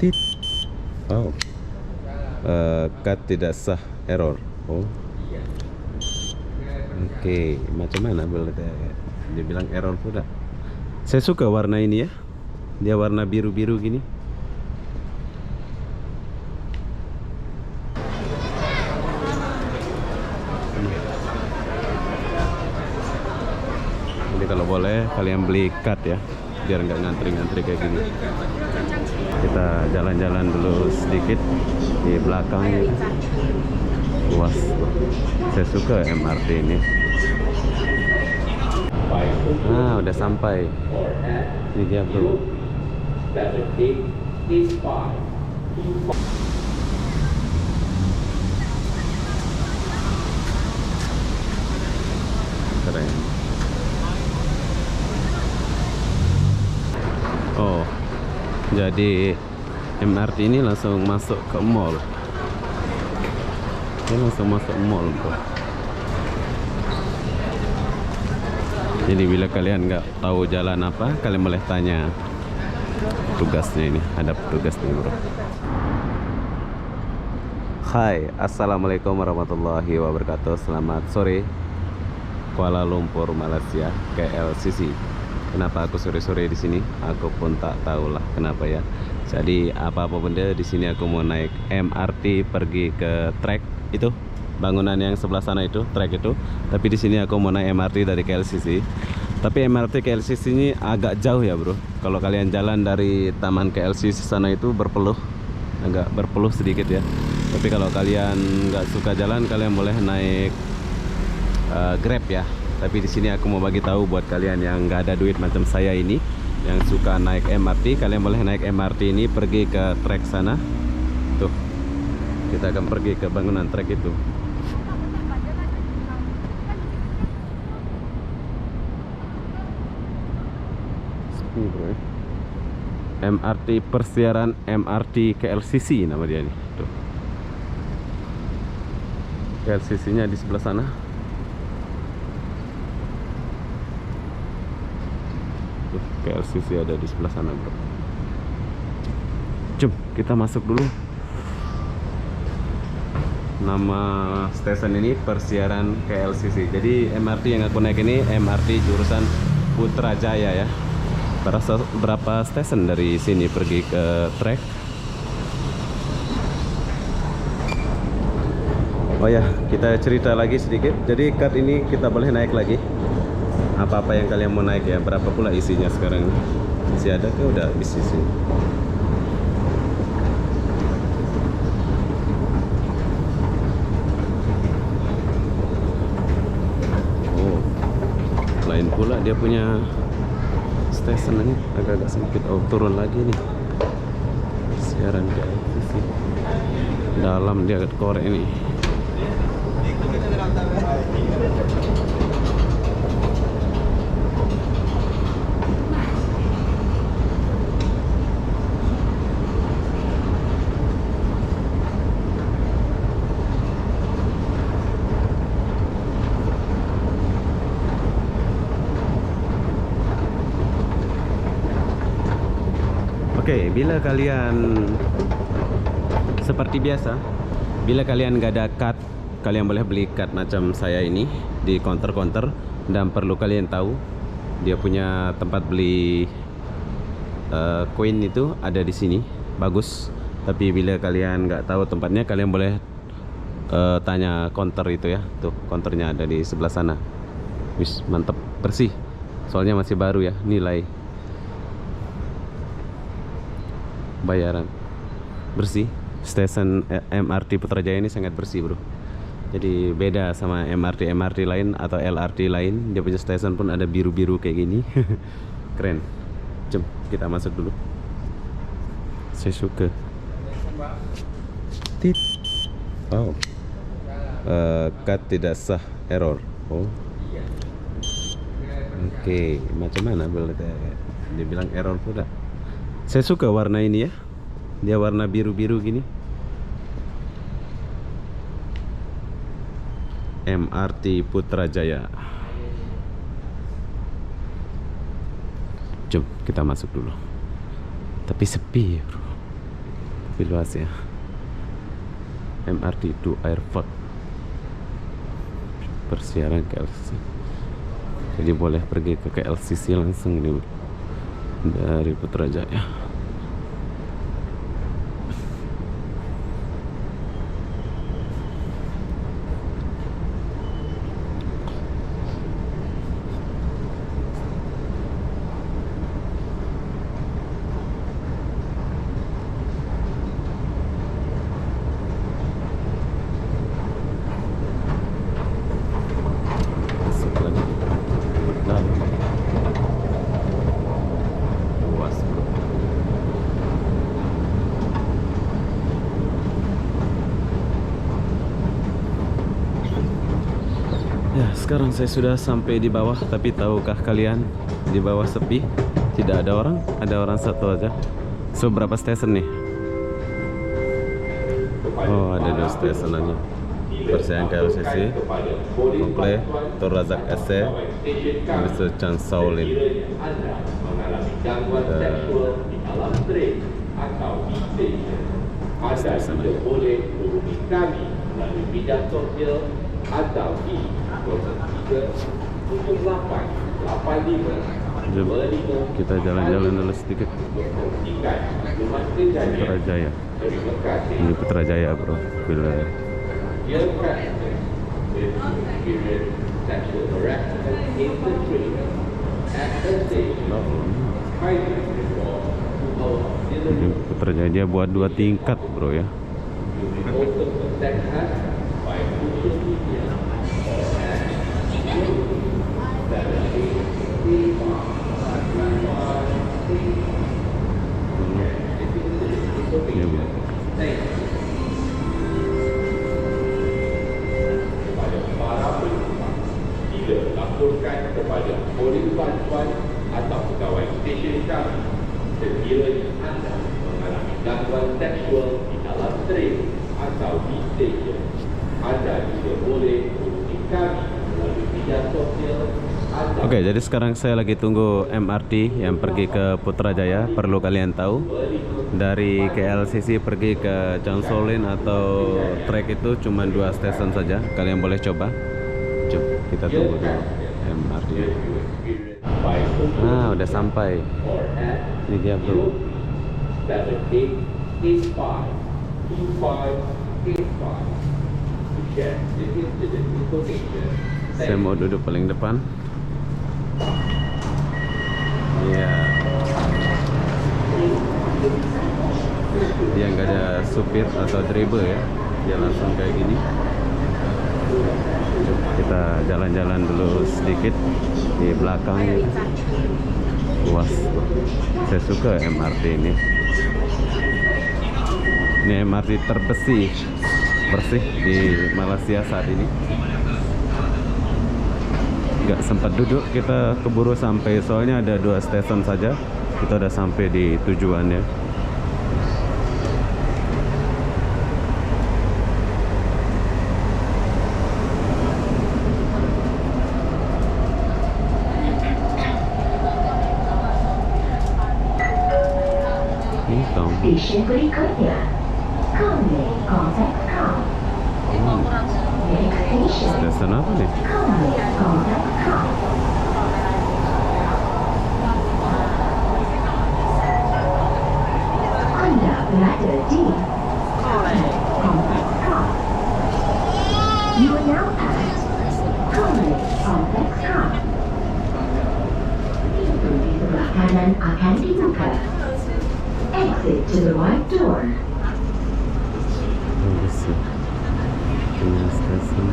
Tit. Oh. Cut tidak sah, error. Oh. Oke, macam mana boleh dia bilang error pula. Saya suka warna ini ya. Dia warna biru-biru gini. Jadi kalau boleh kalian beli cut ya, biar nggak ngantri-ngantri kayak gini. Kita jalan-jalan dulu sedikit di belakang. Luas. Saya suka MRT ini. Nah, udah sampai. Ini dia bro. Keren. Oh, jadi MRT ini langsung masuk ke mall. Dia langsung masuk mall bro. Jadi bila kalian nggak tahu jalan apa, kalian boleh tanya tugasnya ini. Ada petugasnya bro. Hai, assalamualaikum warahmatullahi wabarakatuh. Selamat sore Kuala Lumpur, Malaysia, KLCC. Kenapa aku sore-sore di sini? Aku pun tak tahulah kenapa ya. Jadi apa-apa benda di sini aku mau naik MRT pergi ke trek itu, bangunan yang sebelah sana itu, trek itu. Tapi di sini aku mau naik MRT dari KLCC. Tapi MRT KLCC ini agak jauh ya bro. Kalau kalian jalan dari taman KLCC sana itu berpeluh, agak berpeluh sedikit ya. Tapi kalau kalian nggak suka jalan, kalian boleh naik Grab ya. Tapi di sini aku mau bagi tahu buat kalian yang nggak ada duit macam saya ini, yang suka naik MRT, kalian boleh naik MRT ini pergi ke trek sana. Tuh, kita akan pergi ke bangunan trek itu. Sepi bro ya. MRT persiaran MRT KLCC nama dia nih. Tuh, KLCC nya di sebelah sana. KLCC ada di sebelah sana bro. Jom kita masuk dulu. Nama stasiun ini persiaran KLCC. Jadi MRT yang aku naik ini MRT jurusan Putrajaya ya. Berapa stasiun dari sini pergi ke trek? Oh ya, kita cerita lagi sedikit. Jadi cut ini kita boleh naik lagi. Apa-apa yang kalian mau naik ya. Berapa pula isinya sekarang? Masih ada ke udah habis isi? Oh, lain pula dia punya stasiun ini, agak-agak sempit. Oh, turun lagi nih. Siaran ke TV. Dalam dia korek ini. Oke, bila kalian seperti biasa, bila kalian nggak ada card, kalian boleh beli card macam saya ini di counter-counter. Dan perlu kalian tahu, dia punya tempat beli koin itu ada di sini, bagus. Tapi bila kalian nggak tahu tempatnya, kalian boleh tanya counter itu ya. Tuh, counternya ada di sebelah sana. Wis, mantep, bersih. Soalnya masih baru ya, nilai bayaran bersih. Stasiun MRT Putrajaya ini sangat bersih bro. Jadi beda sama MRT lain atau LRT lain. Dia punya stasiun pun ada biru-biru kayak gini. Keren. Jom kita masuk dulu. Saya suka. Tit. Oh. Cut tidak sah, error. Oh. Oke, macam mana boleh dia bilang error pula. Saya suka warna ini ya. Dia warna biru-biru gini. MRT Putrajaya. Jom kita masuk dulu. Tapi sepi ya bro, tapi luas ya. MRT to Airport, persiaran KLCC, jadi boleh pergi ke KLCC langsung ini bro, dari Putrajaya. Masuk lagi dalam, luas bro. Ya, sekarang saya sudah sampai di bawah, tapi tahukah kalian di bawah sepi, tidak ada orang, ada orang satu aja. So, berapa stesen nih? Oh, ada 2 stesen aja. Persiapan KLCC, Komple, Tor Razak SC, Mr. Chan Shaolin. Stesen aja. Atau di 037885. Jom, kita jalan-jalan dulu sedikit. Putrajaya. Ini Putrajaya bro, bila ini Putrajaya, dia buat 2 tingkat bro ya. Ini bro. Laporkan kepada polis bantuan atau pegawai stesen kami sekiranya anda mengalami gangguan seksual di dalam train atau di stesen. Anda juga boleh hubungi kami melalui media sosial. Oke, jadi sekarang saya lagi tunggu MRT yang pergi ke Putrajaya. Perlu kalian tahu, dari KLCC pergi ke Chan Shaolin atau trek itu cuma 2 stesen saja. Kalian boleh coba. Coba kita tunggu dulu MRT. Ah, udah sampai. Ini dia bro. Saya mau duduk paling depan. Iya. Dia nggak ada supir atau driver ya. Dia langsung kayak gini. Kita jalan-jalan dulu sedikit di belakang ya. Luas. Saya suka MRT ini. Ini MRT terbersih di Malaysia saat ini. Nggak sempat duduk, kita keburu sampai, soalnya ada 2 stesen saja. Kita udah sampai di tujuannya. Stesen berikutnya, Conway Contact Car. Next station, Stesen apa nih? Conway Contact Car. Anda berada di Conway Contact Car. You are now at Conway Contact Car. Pintu di sebelah kanan akan dibuka. Exit to the right door. Bagus ya. Punya stesen.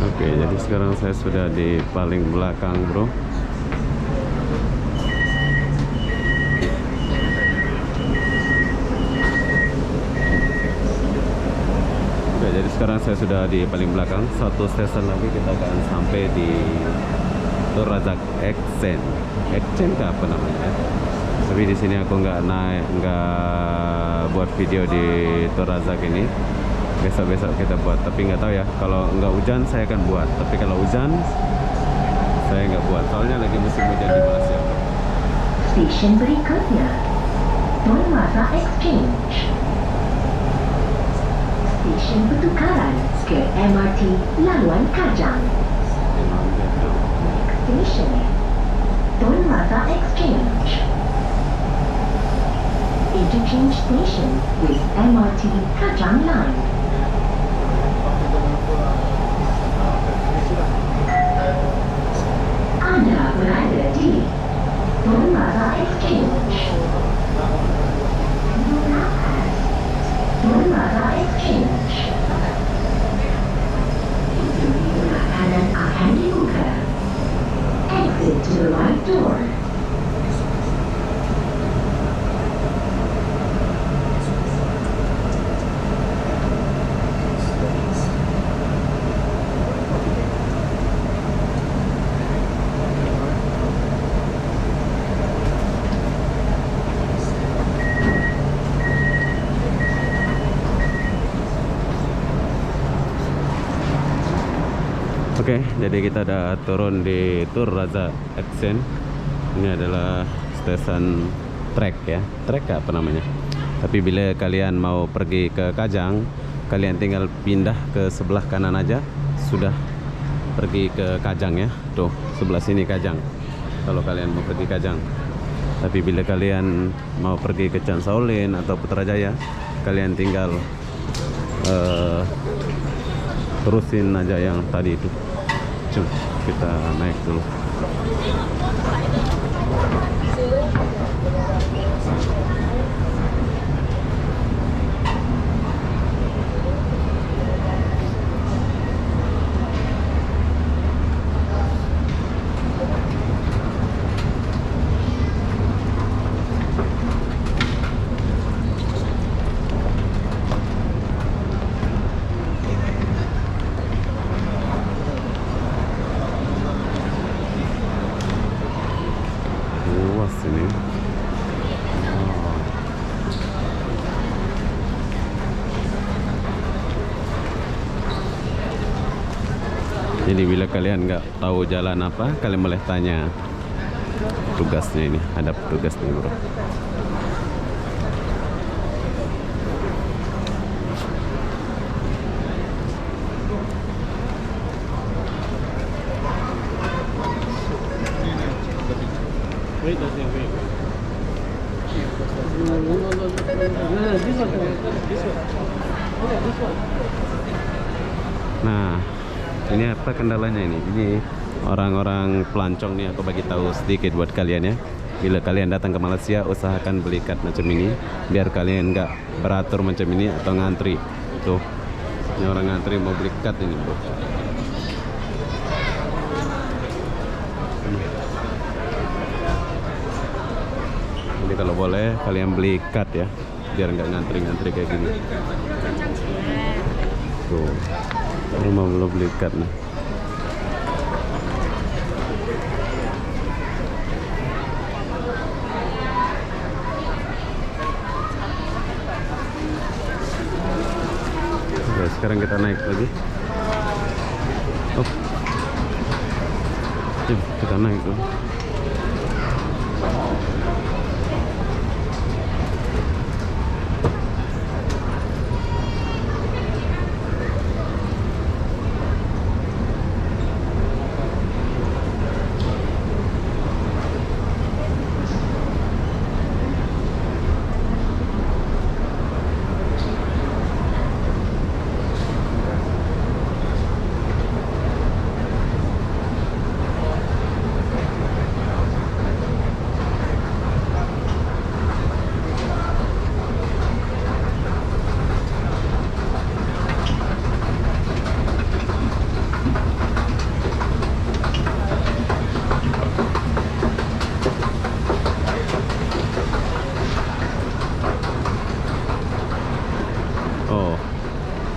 Oke, jadi sekarang saya sudah di paling belakang bro. Jadi sekarang saya sudah di paling belakang. 1 stesen lagi kita akan sampai di Tur Razak Exchange. Exchange ke apa namanya? Tapi di sini aku nggak buat video di Tur Razak ini. Besok-besok kita buat. Tapi nggak tahu ya. Kalau nggak hujan saya akan buat. Tapi kalau hujan saya nggak buat. Soalnya lagi musim hujan di Malaysia. Stesen berikutnya, Tun Razak Exchange. Stesen pertukaran ke MRT Laluan Kajang. Station, Tun Razak Exchange. Interchange station with MRT Kajang Line. Anda berada di Tun Razak Exchange. Tun Razak Exchange. Pintu kanan akan dibuka. Exit to the right door. Oke, jadi kita udah turun di Tur Razak Exchange. Ini adalah stesen trek ya, trek apa namanya. Tapi bila kalian mau pergi ke Kajang, kalian tinggal pindah ke sebelah kanan aja, sudah pergi ke Kajang ya. Tuh, sebelah sini Kajang. Kalau kalian mau pergi Kajang. Tapi bila kalian mau pergi ke Chan Shaolin atau Putrajaya, kalian tinggal terusin aja yang tadi itu. Cuma kita naik dulu. Luas ini. Jadi bila kalian nggak tahu jalan apa, kalian boleh tanya tugasnya ini. Ada petugasnya bro. Wait, does it wait? No, this one. This one. Okay, this one. Nah, ini apa kendalanya ini? Ini orang-orang pelancong nih, aku bagi tahu sedikit buat kalian ya. Bila kalian datang ke Malaysia, usahakan beli kad macam ini, biar kalian nggak beratur macam ini atau ngantri. Tuh, ini orang ngantri mau beli kad ini bro. Jadi kalau boleh kalian beli kad ya, biar nggak ngantri-ngantri kayak gini. Tuh, rumah belum beli kad nih. Oke, sekarang kita naik lagi. Oh, yuk, kita naik dulu.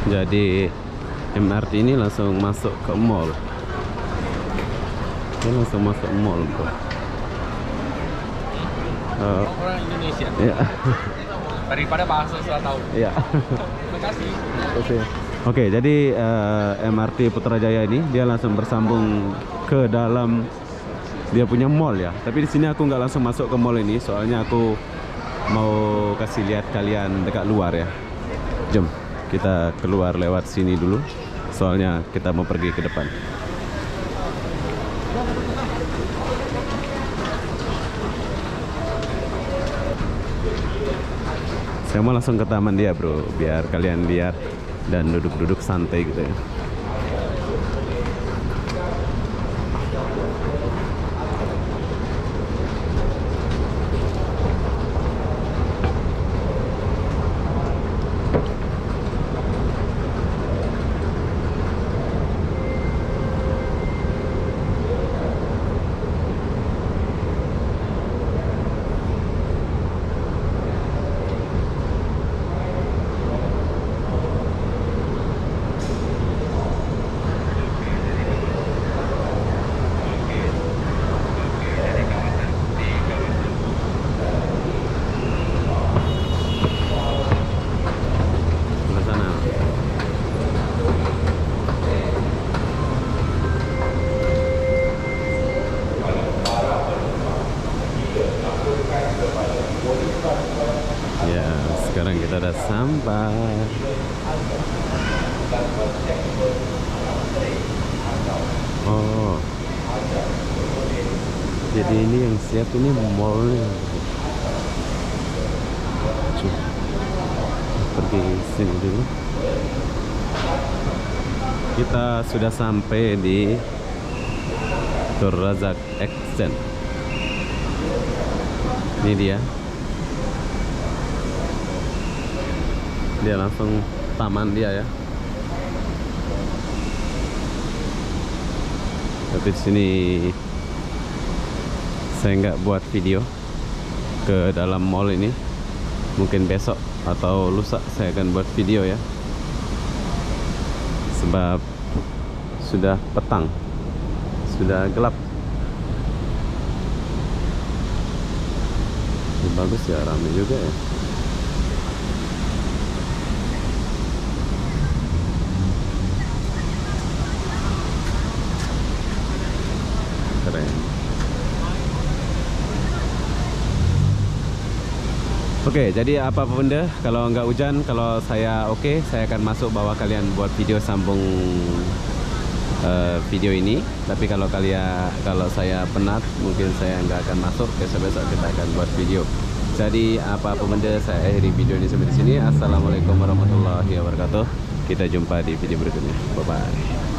Jadi MRT ini langsung masuk ke mall. Dia langsung masuk mall bro. Orang Indonesia. Ya. Daripada bahasa saya tahu. Ya. Terima kasih. Oke, jadi MRT Putrajaya ini dia langsung bersambung ke dalam dia punya mall ya. Tapi di sini aku nggak langsung masuk ke mall ini, soalnya aku mau kasih lihat kalian dekat luar ya. Jom kita keluar lewat sini dulu, soalnya kita mau pergi ke depan. Saya mau langsung ke taman dia bro, biar kalian lihat dan duduk-duduk santai gitu ya. Sebelah sana. Ya, sekarang kita udah sampai. Oh, jadi ini yang siap ini mallnya. Coba pergi sini dulu. Kita sudah sampai di Tur Razak Exchange. Ini dia. Dia langsung taman dia ya. Tapi di sini saya nggak buat video ke dalam mall ini. Mungkin besok atau lusa saya akan buat video ya. Sebab sudah petang, sudah gelap. Ini bagus ya, ramai juga ya. Keren. Oke, jadi apapun deh, kalau nggak hujan, kalau saya oke, saya akan masuk bawa kalian buat video sambung video ini. Tapi kalau saya penat, mungkin saya nggak akan masuk. Besok-besok kita akan buat video. Jadi apapun deh, saya akhiri video ini sampai di sini. Assalamualaikum warahmatullahi wabarakatuh. Kita jumpa di video berikutnya. Bye bye.